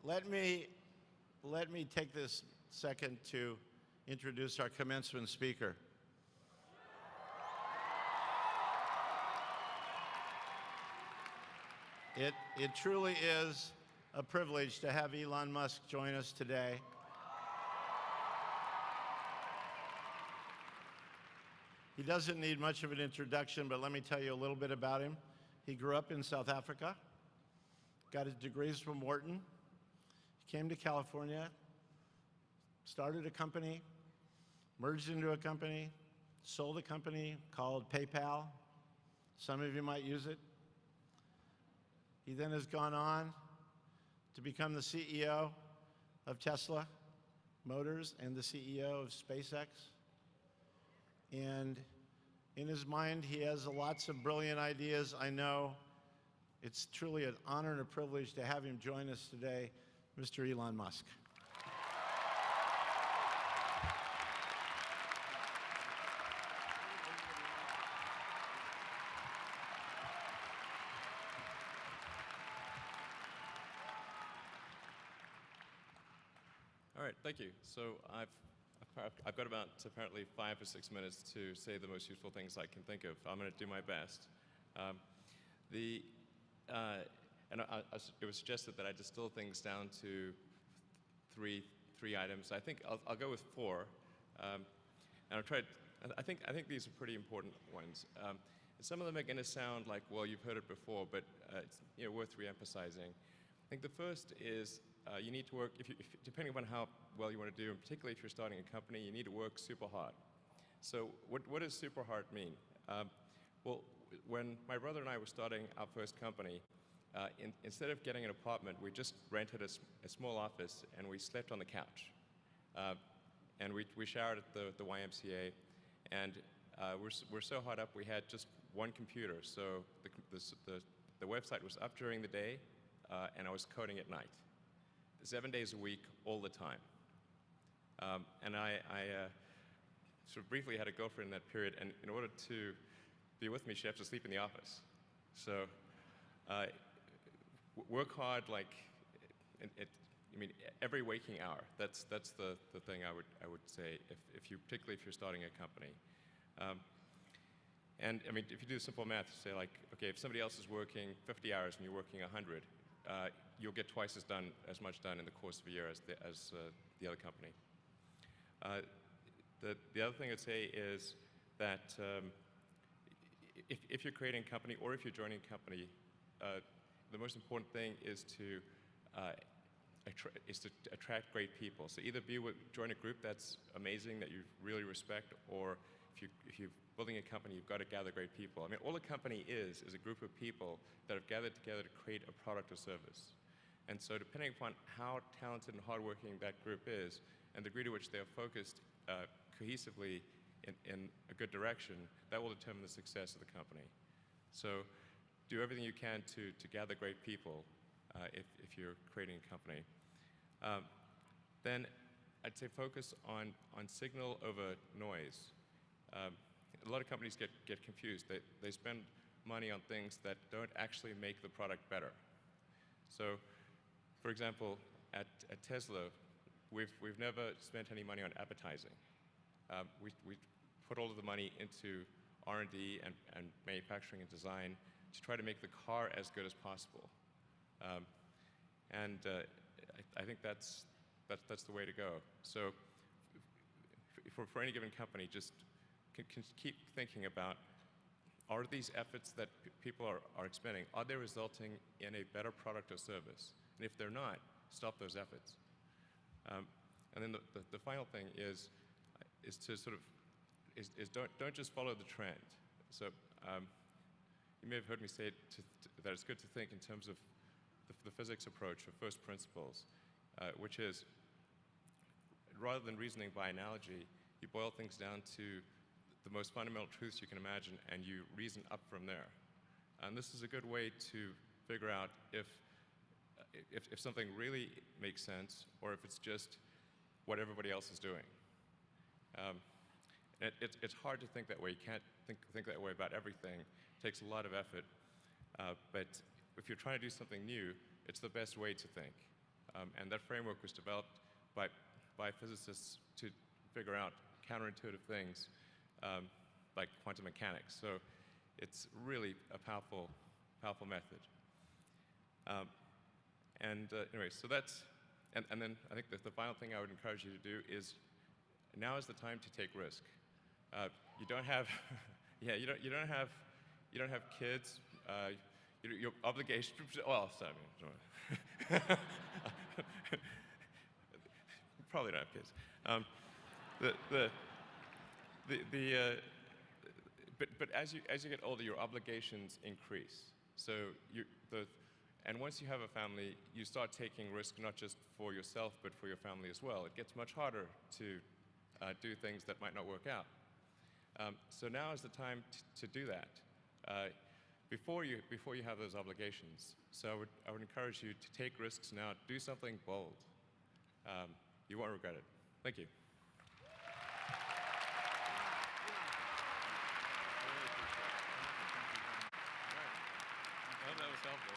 let me take this second to introduce our commencement speaker. It truly is a privilege to have Elon Musk join us today. He doesn't need much of an introduction, but let me tell you a little bit about him. He grew up in South Africa, got his degrees from Wharton. He came to California, started a company, merged into a company, sold a company called PayPal. Some of you might use it. He then has gone on to become the CEO of Tesla Motors and the CEO of SpaceX. And in his mind, he has lots of brilliant ideas. I know it's truly an honor and a privilege to have him join us today, Mr. Elon Musk. All right, thank you. So I've got about apparently 5 or 6 minutes to say the most useful things I can think of. I'm going to do my best. It was suggested that I distill things down to three items. I think I'll go with 4, and I'll try. I think these are pretty important ones. Some of them are going to sound like, well, you've heard it before, but it's worth re-emphasizing. I think the first is you need to work, depending upon how well you want to do, and particularly if you're starting a company, you need to work super hard. So what does super hard mean? Well, when my brother and I were starting our first company, instead of getting an apartment, we just rented a small office and we slept on the couch. And we showered at the YMCA, and we're so hard up we had just one computer. So the website was up during the day, and I was coding at night. 7 days a week, all the time. And I sort of briefly had a girlfriend in that period, and in order to be with me, she had to sleep in the office. So work hard, like, every waking hour. That's the thing I would say, particularly if you're starting a company. And if you do simple math, say like, okay, if somebody else is working 50 hours and you're working 100, you'll get twice as much done in the course of a year as the other company. The other thing I'd say is that if you're creating a company or if you're joining a company, the most important thing is to attract great people. So either join a group that's amazing that you really respect, or if you're building a company, you've got to gather great people. All a company is a group of people that have gathered together to create a product or service. And so depending upon how talented and hardworking that group is, and the degree to which they are focused cohesively in a good direction, that will determine the success of the company. So do everything you can to gather great people if you're creating a company. Then I'd say focus on signal over noise. A lot of companies get confused. They spend money on things that don't actually make the product better. So, for example, at Tesla, we've never spent any money on advertising. We put all of the money into R&D and manufacturing and design to try to make the car as good as possible. I think that's the way to go. So, for any given company, just can keep thinking about, are these efforts that people are expending, are they resulting in a better product or service? And if they're not, stop those efforts. And then the final thing is to sort of don't just follow the trend. So you may have heard me say that it's good to think in terms of the physics approach or first principles, which is, rather than reasoning by analogy, you boil things down to the most fundamental truths you can imagine, and you reason up from there. And this is a good way to figure out if something really makes sense, or if it's just what everybody else is doing. It's hard to think that way. You can't think that way about everything. It takes a lot of effort. But if you're trying to do something new, it's the best way to think. And that framework was developed by physicists to figure out counterintuitive things like quantum mechanics. So it's really a powerful method. Anyway, so that's, and then I think the final thing I would encourage you to do is, now is the time to take risk. You don't have, yeah, you don't have kids. Your obligation. Well, sorry, probably don't have kids. But as you get older, your obligations increase. So and once you have a family, you start taking risk not just for yourself, but for your family as well. It gets much harder to do things that might not work out. So now is the time to do that before you have those obligations. So I would encourage you to take risks now. Do something bold. You won't regret it. Thank you. I hope that was helpful.